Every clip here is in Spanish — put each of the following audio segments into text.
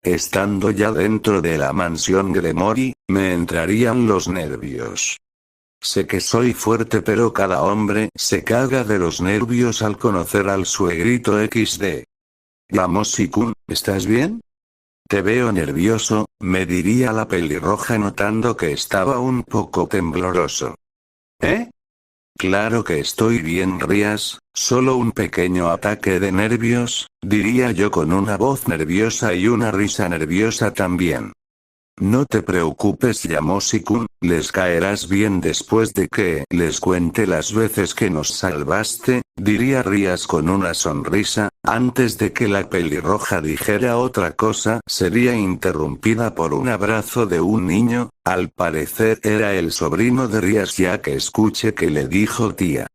estando ya dentro de la mansión Gremory, me entrarían los nervios. Sé que soy fuerte, pero cada hombre se caga de los nervios al conocer al suegrito XD. Yamoshi-kun, ¿estás bien? Te veo nervioso, me diría la pelirroja notando que estaba un poco tembloroso. ¿Eh? Claro que estoy bien, Rías, solo un pequeño ataque de nervios, diría yo con una voz nerviosa y una risa nerviosa también. No te preocupes, Yamoshi-kun, les caerás bien después de que les cuente las veces que nos salvaste, diría Rías con una sonrisa. Antes de que la pelirroja dijera otra cosa, sería interrumpida por un abrazo de un niño, al parecer era el sobrino de Rías, ya que escuché que le dijo tía.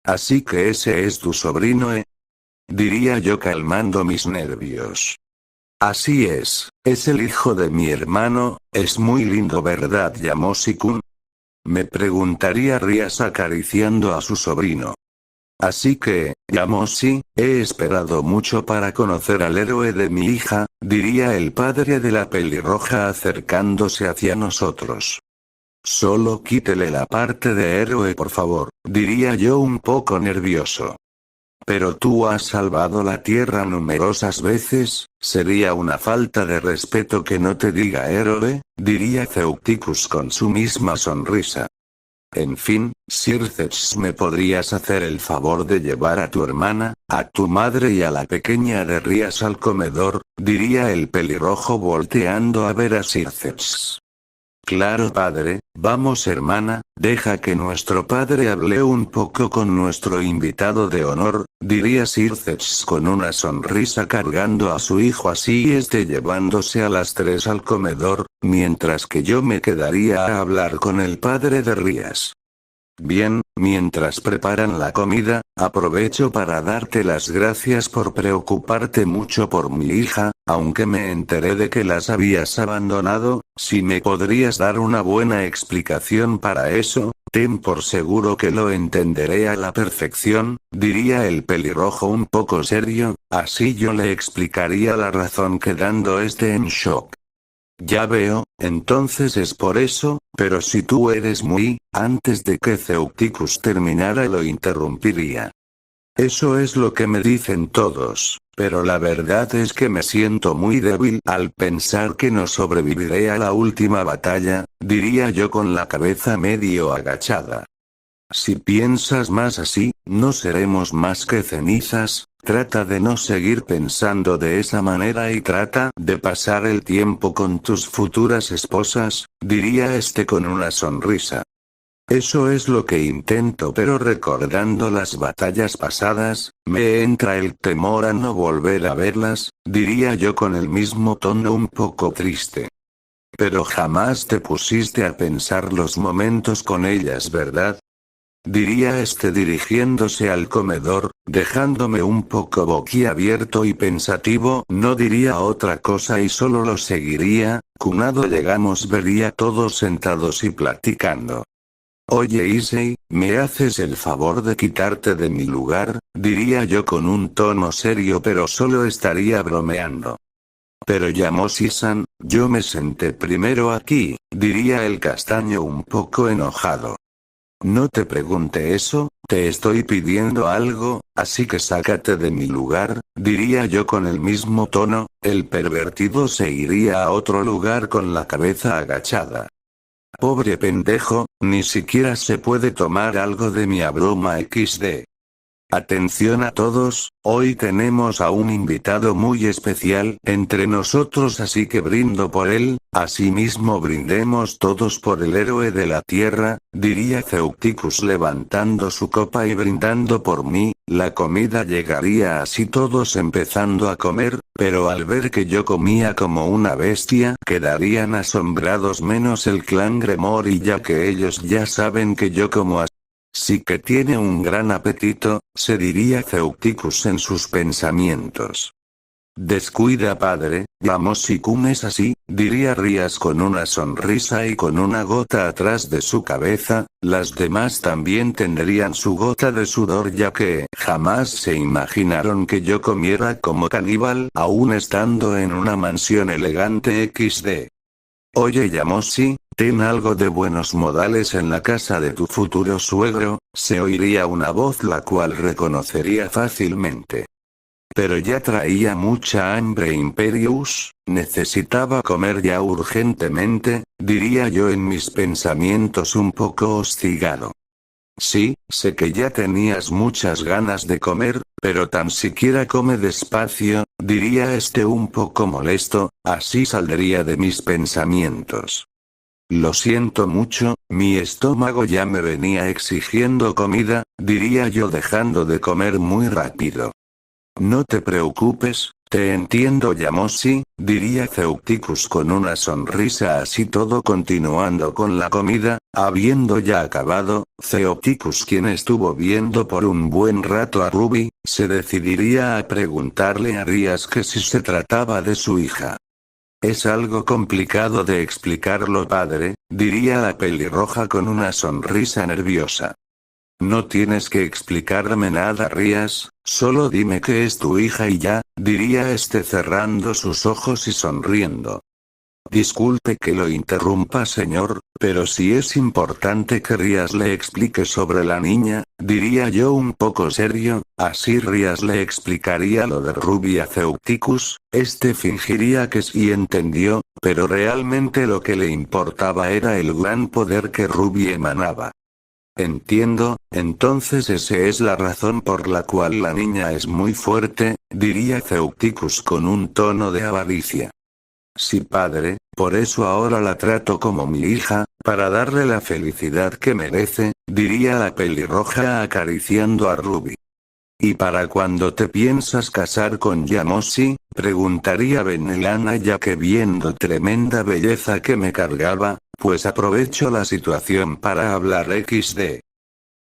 Así que ese es tu sobrino, diría yo calmando mis nervios. Así es el hijo de mi hermano, es muy lindo, ¿verdad, Yamoshi-kun? Me preguntaría Rías acariciando a su sobrino. Así que, Yamoshi, he esperado mucho para conocer al héroe de mi hija, diría el padre de la pelirroja acercándose hacia nosotros. Solo quítele la parte de héroe, por favor, diría yo un poco nervioso. Pero tú has salvado la tierra numerosas veces, sería una falta de respeto que no te diga héroe, diría Ceuticus con su misma sonrisa. En fin, Circeps, ¿me podrías hacer el favor de llevar a tu hermana, a tu madre y a la pequeña de Rías al comedor? Diría el pelirrojo volteando a ver a Circeps. Claro, padre, vamos hermana, deja que nuestro padre hable un poco con nuestro invitado de honor, diría Circeps con una sonrisa cargando a su hijo, así llevándose a las tres al comedor, mientras que yo me quedaría a hablar con el padre de Rías. Bien, mientras preparan la comida, aprovecho para darte las gracias por preocuparte mucho por mi hija, aunque me enteré de que las habías abandonado, si me podrías dar una buena explicación para eso, ten por seguro que lo entenderé a la perfección, diría el pelirrojo un poco serio, así yo le explicaría la razón quedando en shock. Ya veo, entonces es por eso, pero si tú eres muy, antes de que Ceuticus terminara lo interrumpiría. Eso es lo que me dicen todos, pero la verdad es que me siento muy débil al pensar que no sobreviviré a la última batalla, diría yo con la cabeza medio agachada. Si piensas más así, no seremos más que cenizas. Trata de no seguir pensando de esa manera y trata de pasar el tiempo con tus futuras esposas, diría con una sonrisa. Eso es lo que intento, pero recordando las batallas pasadas, me entra el temor a no volver a verlas, diría yo con el mismo tono un poco triste. Pero jamás te pusiste a pensar los momentos con ellas, ¿verdad? Diría dirigiéndose al comedor, dejándome un poco boquiabierto y pensativo. No diría otra cosa y solo lo seguiría. Cuando llegamos vería todos sentados y platicando. Oye Issei, ¿me haces el favor de quitarte de mi lugar? Diría yo con un tono serio, pero solo estaría bromeando. Pero Yamoshi-san, yo me senté primero aquí, diría el castaño un poco enojado. No te pregunte eso, te estoy pidiendo algo, así que sácate de mi lugar, diría yo con el mismo tono. El pervertido se iría a otro lugar con la cabeza agachada. Pobre pendejo, ni siquiera se puede tomar algo de mi broma XD. Atención a todos, hoy tenemos a un invitado muy especial entre nosotros, así que brindo por él, asimismo brindemos todos por el héroe de la tierra, diría Ceuticus levantando su copa y brindando por mí. La comida llegaría así, todos empezando a comer, pero al ver que yo comía como una bestia quedarían asombrados menos el clan Gremory, ya que ellos ya saben que yo como así. Sí que tiene un gran apetito, se diría Ceuticus en sus pensamientos. Descuida padre, Yamoshi-kun es así, diría Rías con una sonrisa y con una gota atrás de su cabeza, las demás también tendrían su gota de sudor ya que jamás se imaginaron que yo comiera como caníbal aún estando en una mansión elegante XD. Oye Yamoshi, ten algo de buenos modales en la casa de tu futuro suegro, se oiría una voz la cual reconocería fácilmente. Pero ya traía mucha hambre Imperius, necesitaba comer ya urgentemente, diría yo en mis pensamientos un poco hostigado. Sí, sé que ya tenías muchas ganas de comer, pero tan siquiera come despacio, diría este un poco molesto, así saldría de mis pensamientos. Lo siento mucho, mi estómago ya me venía exigiendo comida, diría yo dejando de comer muy rápido. No te preocupes, te entiendo Yamoshi, diría Ceuticus con una sonrisa así todo continuando con la comida, habiendo ya acabado, Ceuticus quien estuvo viendo por un buen rato a Ruby, se decidiría a preguntarle a Rías que si se trataba de su hija. Es algo complicado de explicarlo padre, diría la pelirroja con una sonrisa nerviosa. No tienes que explicarme nada Rías, solo dime que es tu hija y ya, diría este cerrando sus ojos y sonriendo. Disculpe que lo interrumpa señor, pero si es importante que Rías le explique sobre la niña, diría yo un poco serio, así Rías le explicaría lo de Ruby a Ceuticus, este fingiría que sí entendió, pero realmente lo que le importaba era el gran poder que Ruby emanaba. Entiendo, entonces esa es la razón por la cual la niña es muy fuerte, diría Ceuticus con un tono de avaricia. Sí padre, por eso ahora la trato como mi hija, para darle la felicidad que merece, diría la pelirroja acariciando a Ruby. ¿Y para cuándo te piensas casar con Yamoshi? Preguntaría Benelana ya que viendo tremenda belleza que me cargaba, pues aprovecho la situación para hablar XD.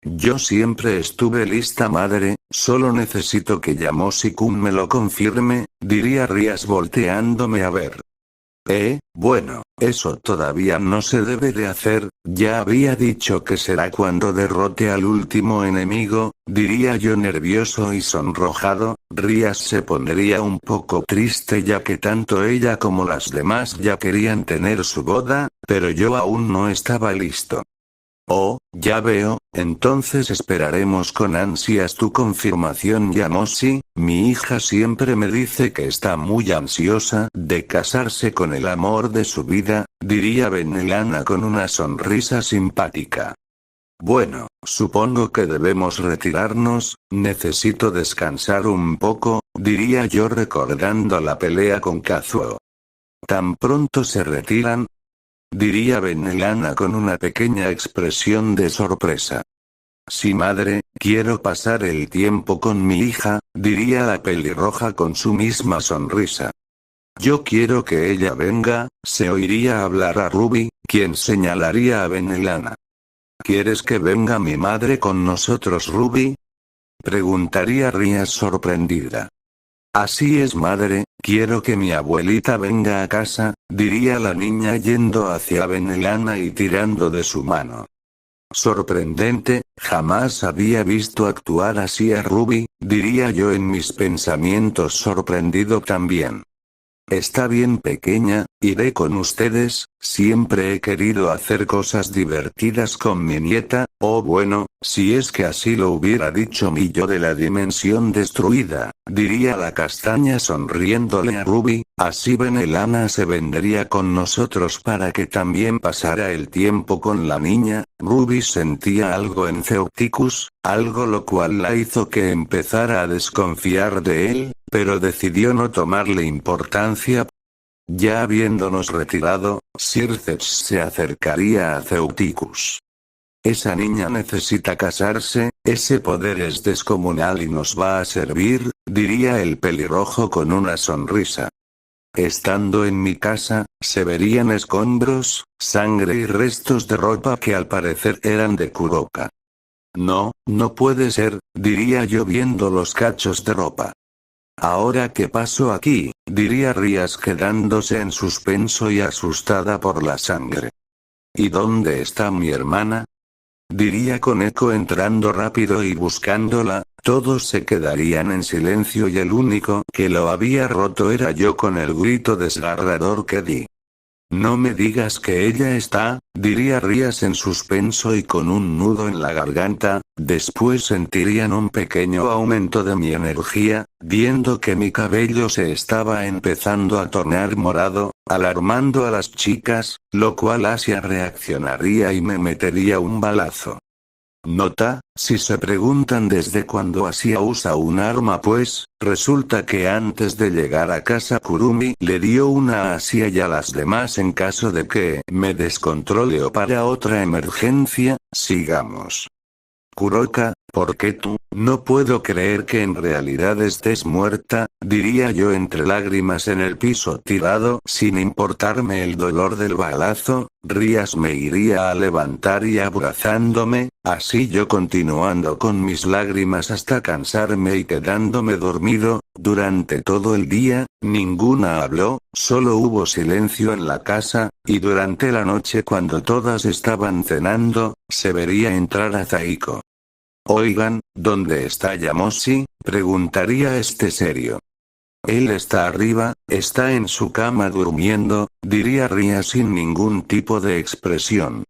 Yo siempre estuve lista madre, solo necesito que Yamoshi-kun me lo confirme, diría Rías volteándome a ver. Bueno, eso todavía no se debe de hacer, ya había dicho que será cuando derrote al último enemigo, diría yo nervioso y sonrojado, Rías se pondría un poco triste ya que tanto ella como las demás ya querían tener su boda, pero yo aún no estaba listo. Oh, ya veo, entonces esperaremos con ansias tu confirmación Yamoshi, mi hija siempre me dice que está muy ansiosa de casarse con el amor de su vida, diría Benelana con una sonrisa simpática. Bueno, supongo que debemos retirarnos, necesito descansar un poco, diría yo recordando la pelea con Kazuo. ¿Tan pronto se retiran? Diría Benelana con una pequeña expresión de sorpresa. Sí madre, quiero pasar el tiempo con mi hija, diría la pelirroja con su misma sonrisa. Yo quiero que ella venga, se oiría hablar a Ruby, quien señalaría a Benelana. ¿Quieres que venga mi madre con nosotros Ruby? Preguntaría Rías sorprendida. Así es madre, quiero que mi abuelita venga a casa, diría la niña yendo hacia Benelana y tirando de su mano. Sorprendente, jamás había visto actuar así a Ruby, diría yo en mis pensamientos sorprendido también. Está bien pequeña, iré con ustedes, siempre he querido hacer cosas divertidas con mi nieta, o bueno, si es que así lo hubiera dicho mi yo de la dimensión destruida, diría la castaña sonriéndole a Ruby, así Benelana se vendría con nosotros para que también pasara el tiempo con la niña. Ruby sentía algo en Ceuticus, algo lo cual la hizo que empezara a desconfiar de él, pero decidió no tomarle importancia. Ya habiéndonos retirado, Circeps se acercaría a Ceuticus. Esa niña necesita casarse, ese poder es descomunal y nos va a servir, diría el pelirrojo con una sonrisa. Estando en mi casa, se verían escombros, sangre y restos de ropa que al parecer eran de Kuroka. No, no puede ser, diría yo viendo los cachos de ropa. ¿Ahora qué pasó aquí?, diría Rías quedándose en suspenso y asustada por la sangre. ¿Y dónde está mi hermana?, diría Koneko entrando rápido y buscándola. Todos se quedarían en silencio y el único que lo había roto era yo con el grito desgarrador que di. No me digas que ella está, diría Rías en suspenso y con un nudo en la garganta. Después sentirían un pequeño aumento de mi energía, viendo que mi cabello se estaba empezando a tornar morado, alarmando a las chicas, lo cual Asia reaccionaría y me metería un balazo. Nota, si se preguntan desde cuándo Asia usa un arma, pues, resulta que antes de llegar a casa Kurumi le dio una a Asia y a las demás en caso de que me descontrole o para otra emergencia. Sigamos. Kuroka, ¿por qué tú? No puedo creer que en realidad estés muerta, diría yo entre lágrimas en el piso tirado. Sin importarme el dolor del balazo, Rías me iría a levantar y abrazándome, así yo continuando con mis lágrimas hasta cansarme y quedándome dormido. Durante todo el día, ninguna habló, solo hubo silencio en la casa, y durante la noche cuando todas estaban cenando, se vería entrar a Zaiko. Oigan, ¿dónde está Yamoshi?, preguntaría serio. Él está arriba, está en su cama durmiendo, diría Ria sin ningún tipo de expresión.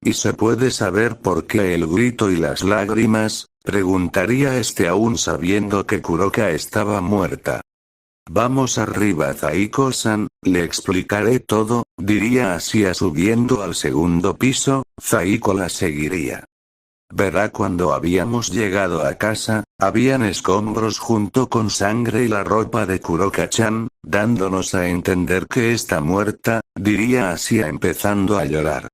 ¿Y se puede saber por qué el grito y las lágrimas?, preguntaría aún sabiendo que Kuroka estaba muerta. Vamos arriba Zaiko-san, le explicaré todo, diría Asia subiendo al segundo piso. Zaiko la seguiría. Verá, cuando habíamos llegado a casa, habían escombros junto con sangre y la ropa de Kuroka-chan, dándonos a entender que está muerta, diría Asia empezando a llorar.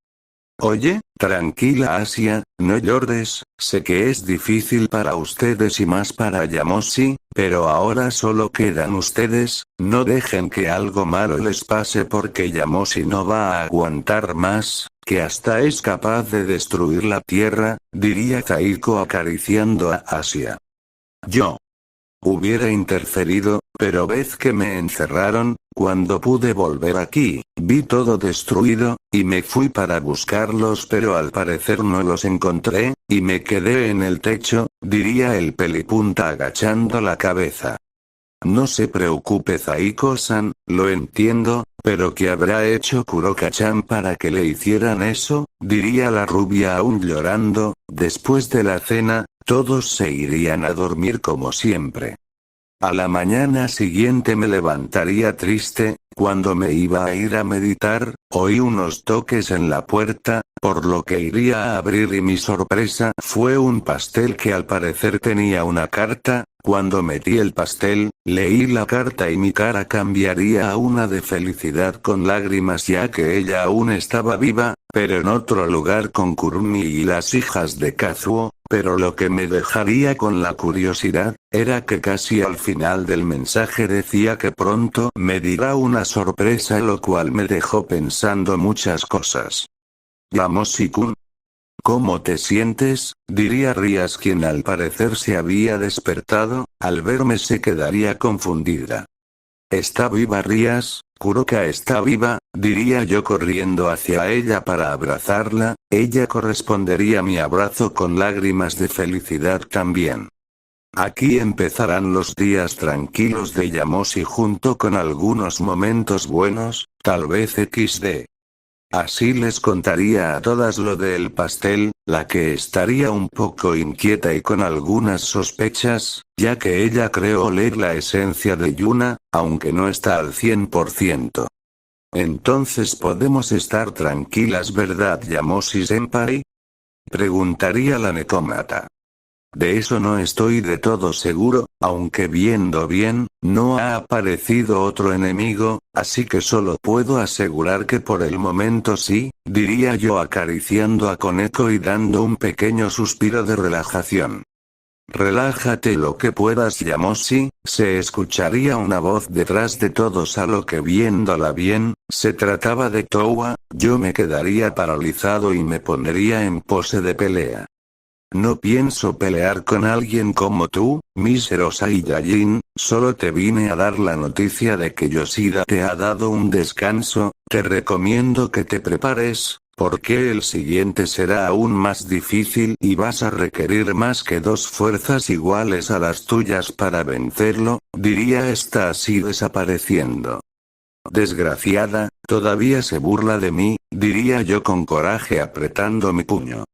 Oye, tranquila Asia, no llores, sé que es difícil para ustedes y más para Yamoshi, pero ahora solo quedan ustedes, no dejen que algo malo les pase porque Yamoshi no va a aguantar más, que hasta es capaz de destruir la tierra, diría Zaiko acariciando a Asia. Yo hubiera interferido, pero ves que me encerraron. Cuando pude volver aquí, vi todo destruido, y me fui para buscarlos pero al parecer no los encontré, y me quedé en el techo, diría el pelipunta agachando la cabeza. No se preocupe Zaiko-san, lo entiendo, pero ¿qué habrá hecho Kuroka-chan para que le hicieran eso?, diría la rubia aún llorando. Después de la cena, todos se irían a dormir como siempre. A la mañana siguiente me levantaría triste. Cuando me iba a ir a meditar, oí unos toques en la puerta, por lo que iría a abrir y mi sorpresa fue un pastel que al parecer tenía una carta. Cuando metí el pastel, leí la carta y mi cara cambiaría a una de felicidad con lágrimas ya que ella aún estaba viva, pero en otro lugar con Kurumi y las hijas de Kazuo. Pero lo que me dejaría con la curiosidad, era que casi al final del mensaje decía que pronto me dirá una sorpresa, lo cual me dejó pensando muchas cosas. Yamoshi-kun, ¿cómo te sientes?, diría Rías quien al parecer se había despertado. Al verme se quedaría confundida. ¿Está viva Rías? Kuroka está viva, diría yo corriendo hacia ella para abrazarla. Ella correspondería mi abrazo con lágrimas de felicidad también. Aquí empezarán los días tranquilos de Yamoshi junto con algunos momentos buenos, tal vez XD. Así les contaría a todas lo del pastel, la que estaría un poco inquieta y con algunas sospechas, ya que ella creó oler la esencia de Yuna, aunque no está al 100%. Entonces podemos estar tranquilas, ¿verdad Yamoshi-senpai?, preguntaría la Nekomata. De eso no estoy de todo seguro, aunque viendo bien, no ha aparecido otro enemigo, así que solo puedo asegurar que por el momento sí, diría yo acariciando a Koneko y dando un pequeño suspiro de relajación. Relájate lo que puedas Yamoshi, se escucharía una voz detrás de todos, a lo que viéndola bien, se trataba de Towa. Yo me quedaría paralizado y me pondría en pose de pelea. No pienso pelear con alguien como tú, mísero Saiyajin, Solo te vine a dar la noticia de que Yoshida te ha dado un descanso, te recomiendo que te prepares, porque el siguiente será aún más difícil y vas a requerir más que dos fuerzas iguales a las tuyas para vencerlo, diría esta así desapareciendo. Desgraciada, todavía se burla de mí, diría yo con coraje apretando mi puño.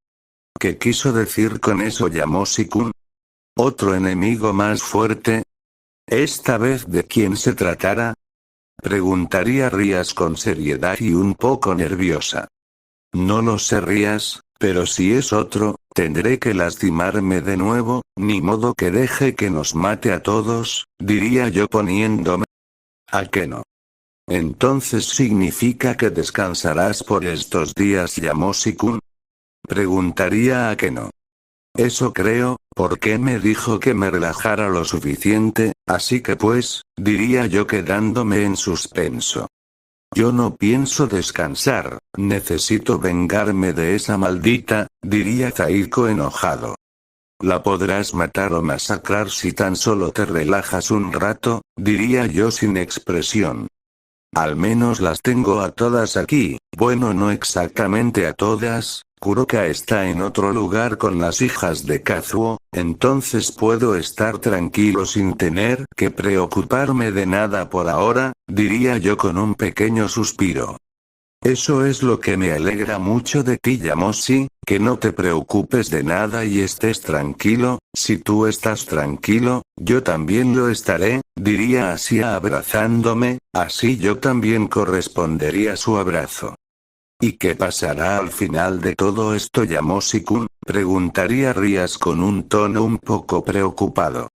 ¿Qué quiso decir con eso Yamoshi-kun? ¿Otro enemigo más fuerte? ¿Esta vez de quién se tratara? Preguntaría Rías con seriedad y un poco nerviosa. No lo sé Rías, pero si es otro, tendré que lastimarme de nuevo, ni modo que deje que nos mate a todos, diría yo poniéndome. ¿A qué no? Entonces significa que descansarás por estos días Yamoshi-kun. Preguntaría a qué no. Eso creo, porque me dijo que me relajara lo suficiente, así que pues, diría yo quedándome en suspenso. Yo no pienso descansar, necesito vengarme de esa maldita, diría Zaiko enojado. La podrás matar o masacrar si tan solo te relajas un rato, diría yo sin expresión. Al menos las tengo a todas aquí, bueno no exactamente a todas, Kuroka está en otro lugar con las hijas de Kazuo, entonces puedo estar tranquilo sin tener que preocuparme de nada por ahora, diría yo con un pequeño suspiro. Eso es lo que me alegra mucho de ti Yamoshi, que no te preocupes de nada y estés tranquilo, si tú estás tranquilo, yo también lo estaré, diría Asia abrazándome, así yo también correspondería su abrazo. ¿Y qué pasará al final de todo esto Yamoshi-kun? Preguntaría Rías con un tono un poco preocupado.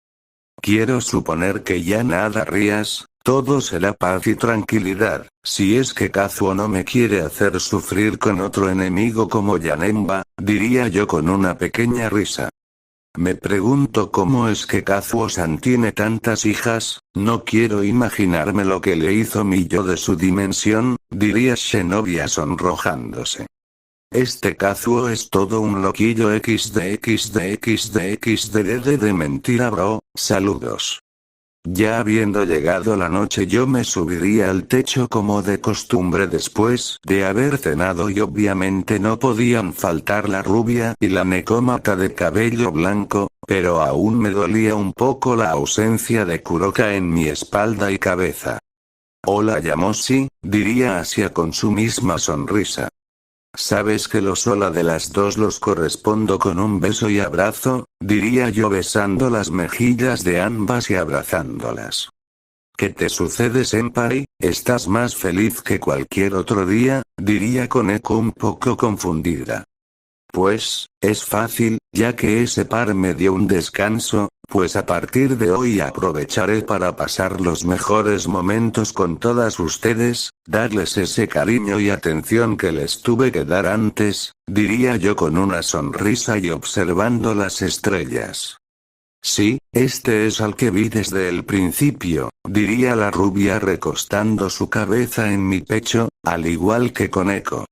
Quiero suponer que ya nada Rías, todo será paz y tranquilidad, si es que Kazuo no me quiere hacer sufrir con otro enemigo como Yanemba, diría yo con una pequeña risa. Me pregunto cómo es que Kazuo-san tiene tantas hijas, no quiero imaginarme lo que le hizo mi yo de su dimensión, diría Shinobi sonrojándose. Este Kazuo es todo un loquillo xd de mentira bro, saludos. Ya habiendo llegado la noche yo me subiría al techo como de costumbre después de haber cenado y obviamente no podían faltar la rubia y la necómata de cabello blanco, pero aún me dolía un poco la ausencia de Kuroka en mi espalda y cabeza. Hola Yamoshi, diría Asia con su misma sonrisa. Sabes que los hola de las dos los correspondo con un beso y abrazo, diría yo besando las mejillas de ambas y abrazándolas. ¿Qué te sucede senpai? ¿Estás más feliz que cualquier otro día? Diría Koneko un poco confundida. Pues, es fácil, ya que ese par me dio un descanso, pues a partir de hoy aprovecharé para pasar los mejores momentos con todas ustedes, darles ese cariño y atención que les tuve que dar antes, diría yo con una sonrisa y observando las estrellas. Sí, este es al que vi desde el principio, diría la rubia recostando su cabeza en mi pecho, al igual que Koneko.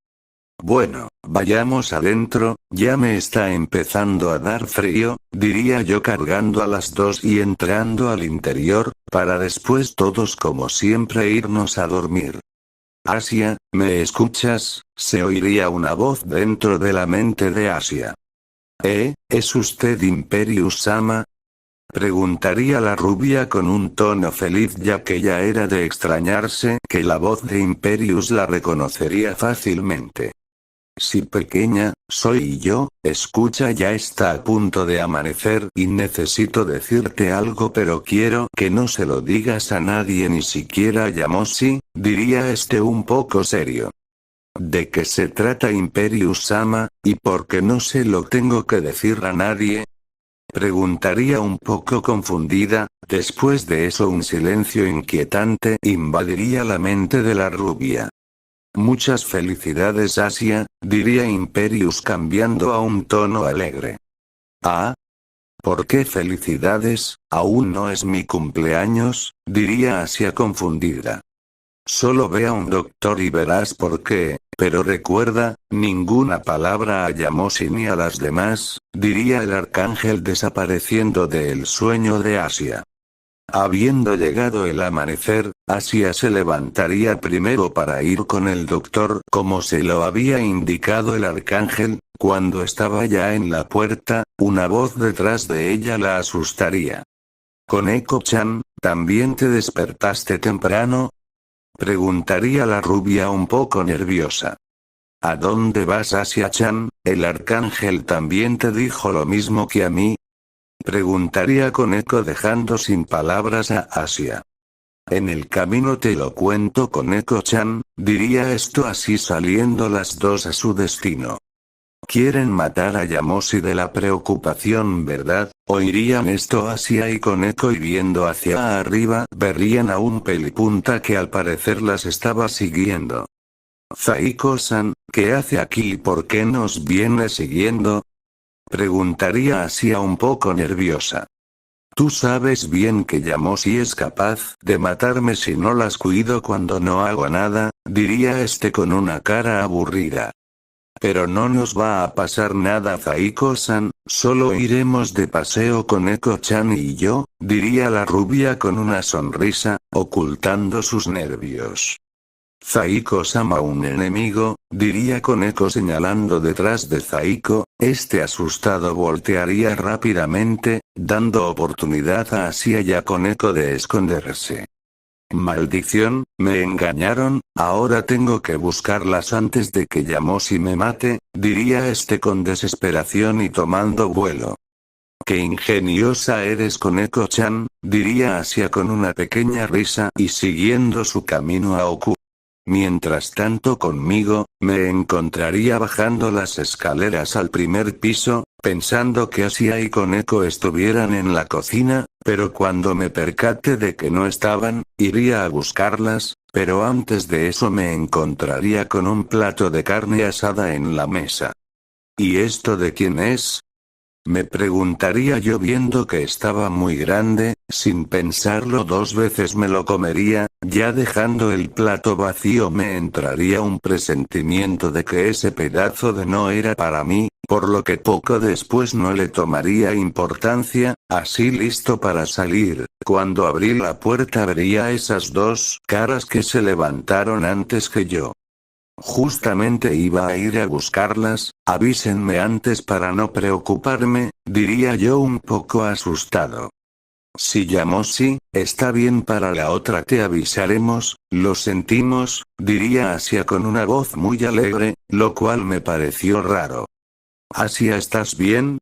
Bueno, vayamos adentro, ya me está empezando a dar frío, diría yo cargando a las dos y entrando al interior, para después todos como siempre irnos a dormir. Asia, ¿me escuchas? Se oiría una voz dentro de la mente de Asia. ¿Es usted Imperius-sama? Preguntaría la rubia con un tono feliz ya que ya era de extrañarse que la voz de Imperius la reconocería fácilmente. Sí pequeña, soy yo, escucha ya está a punto de amanecer y necesito decirte algo pero quiero que no se lo digas a nadie ni siquiera a Yamoshi, diría un poco serio. ¿De qué se trata Imperius-sama, y por qué no se lo tengo que decir a nadie? Preguntaría un poco confundida, después de eso un silencio inquietante invadiría la mente de la rubia. Muchas felicidades Asia, diría Imperius cambiando a un tono alegre. ¿Ah? ¿Por qué felicidades? Aún no es mi cumpleaños, diría Asia confundida. Solo ve a un doctor y verás por qué, pero recuerda, ninguna palabra a Yamoshi ni a las demás, diría el arcángel desapareciendo del sueño de Asia. Habiendo llegado el amanecer, Asia se levantaría primero para ir con el doctor como se lo había indicado el arcángel. Cuando estaba ya en la puerta, una voz detrás de ella la asustaría. «Koneko-chan, ¿también te despertaste temprano?», preguntaría la rubia un poco nerviosa. «¿A dónde vas, Asia-chan? ¿El arcángel también te dijo lo mismo que a mí?», preguntaría Koneko dejando sin palabras a Asia. «En el camino te lo cuento, Koneko-chan», diría esto así saliendo las dos a su destino. «Quieren matar a Yamoshi de la preocupación, ¿verdad?», oirían esto Asia y Koneko, y viendo hacia arriba verían a un pelipunta que al parecer las estaba siguiendo. «Zaiko-san, ¿qué hace aquí y por qué nos viene siguiendo?», preguntaría Asia un poco nerviosa. «Tú sabes bien que Yamoshi es capaz de matarme si no las cuido cuando no hago nada», diría este con una cara aburrida. «Pero no nos va a pasar nada, Zaiko-san, solo iremos de paseo con Eko-chan y yo», diría la rubia con una sonrisa, ocultando sus nervios. «Zaiko-sama, un enemigo», diría Koneko señalando detrás de Zaiko. Este asustado voltearía rápidamente, dando oportunidad a Asia y a Koneko de esconderse. «Maldición, me engañaron, ahora tengo que buscarlas antes de que Yamoshi me mate», diría este con desesperación y tomando vuelo. «Qué ingeniosa eres, Koneko-chan», diría Asia con una pequeña risa y siguiendo su camino a Oku. Mientras tanto conmigo, me encontraría bajando las escaleras al primer piso, pensando que Asia y Koneko estuvieran en la cocina, pero cuando me percate de que no estaban, iría a buscarlas, pero antes de eso me encontraría con un plato de carne asada en la mesa. «¿Y esto de quién es?», me preguntaría yo viendo que estaba muy grande. Sin pensarlo dos veces me lo comería. Ya dejando el plato vacío me entraría un presentimiento de que ese pedazo de no era para mí, por lo que poco después no le tomaría importancia. Así listo para salir, cuando abrí la puerta vería esas dos caras que se levantaron antes que yo. Justamente iba a ir a buscarlas, avísenme antes para no preocuparme, diría yo un poco asustado. «Si Yamoshi, está bien, para la otra te avisaremos, lo sentimos», diría Asia con una voz muy alegre, lo cual me pareció raro. «Asia, ¿estás bien?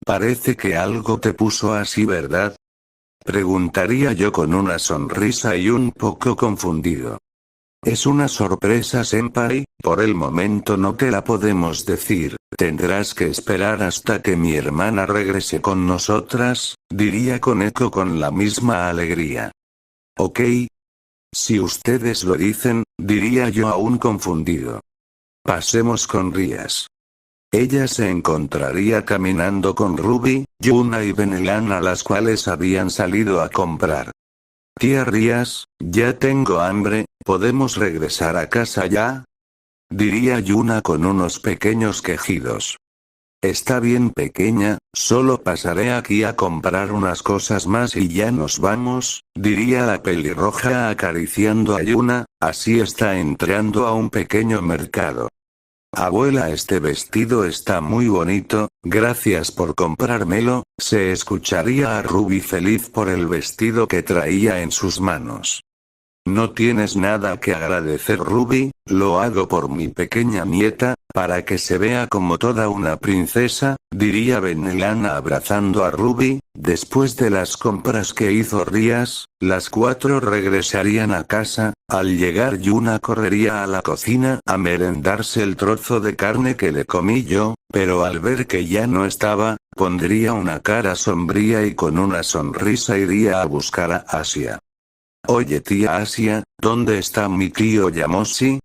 Parece que algo te puso así, ¿verdad?», preguntaría yo con una sonrisa y un poco confundido. «Es una sorpresa, senpai, por el momento no te la podemos decir, tendrás que esperar hasta que mi hermana regrese con nosotras», diría Koneko con la misma alegría. «Ok. Si ustedes lo dicen», diría yo aún confundido. «Pasemos con Rias». Ella se encontraría caminando con Ruby, Yuna y Benelan, a las cuales habían salido a comprar. «Tía Rias, ya tengo hambre, ¿podemos regresar a casa ya?», diría Yuna con unos pequeños quejidos. «Está bien, pequeña, solo pasaré aquí a comprar unas cosas más y ya nos vamos», diría la pelirroja acariciando a Yuna. Así está entrando a un pequeño mercado. «Abuela, este vestido está muy bonito, gracias por comprármelo», se escucharía a Ruby feliz por el vestido que traía en sus manos. «No tienes nada que agradecer, Ruby, lo hago por mi pequeña nieta, para que se vea como toda una princesa», diría Benelana abrazando a Ruby. Después de las compras que hizo Rias, las cuatro regresarían a casa. Al llegar, Yuna correría a la cocina a merendarse el trozo de carne que le comí yo, pero al ver que ya no estaba, pondría una cara sombría y con una sonrisa iría a buscar a Asia. «Oye, tía Asia, ¿dónde está mi tío Yamoshi?»,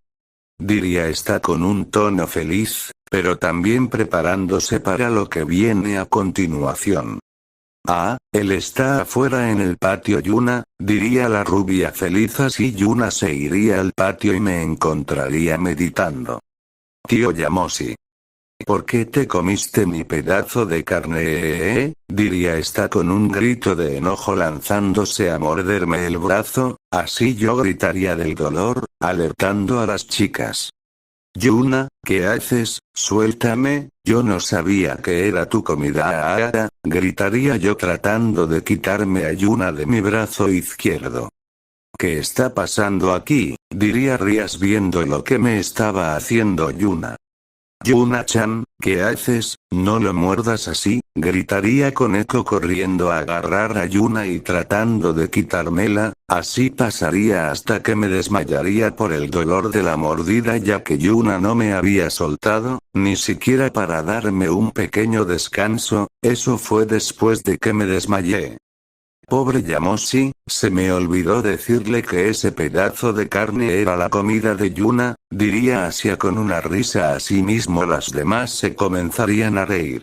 diría esta con un tono feliz, pero también preparándose para lo que viene a continuación. «Ah, él está afuera en el patio, Yuna», diría la rubia feliz. Así Yuna se iría al patio y me encontraría meditando. «Tío Yamoshi». ¿Por qué te comiste mi pedazo de carne? Diría esta con un grito de enojo lanzándose a morderme el brazo, así yo gritaría del dolor, alertando a las chicas. Yuna, ¿qué haces? Suéltame, yo no sabía que era tu comida, gritaría yo tratando de quitarme a Yuna de mi brazo izquierdo. ¿Qué está pasando aquí? Diría Rías viendo lo que me estaba haciendo Yuna. Yuna-chan, ¿qué haces? No lo muerdas así, gritaría Koneko corriendo a agarrar a Yuna y tratando de quitármela, así pasaría hasta que me desmayaría por el dolor de la mordida ya que Yuna no me había soltado, ni siquiera para darme un pequeño descanso, eso fue después de que me desmayé. Pobre Yamoshi, se me olvidó decirle que ese pedazo de carne era la comida de Yuna, diría Asia con una risa, así mismo las demás se comenzarían a reír.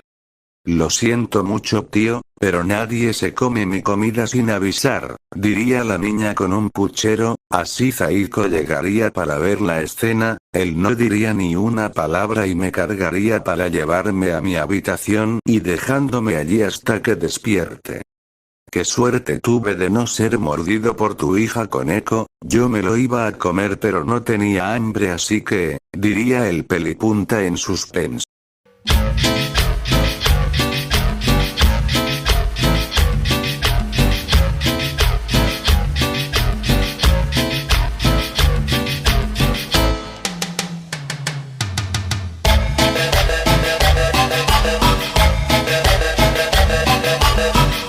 Lo siento mucho tío, pero nadie se come mi comida sin avisar, diría la niña con un puchero, así Zaiko llegaría para ver la escena, él no diría ni una palabra y me cargaría para llevarme a mi habitación y dejándome allí hasta que despierte. Qué suerte tuve de no ser mordido por tu hija Koneko, yo me lo iba a comer pero no tenía hambre así que, diría el pelipunta en suspenso.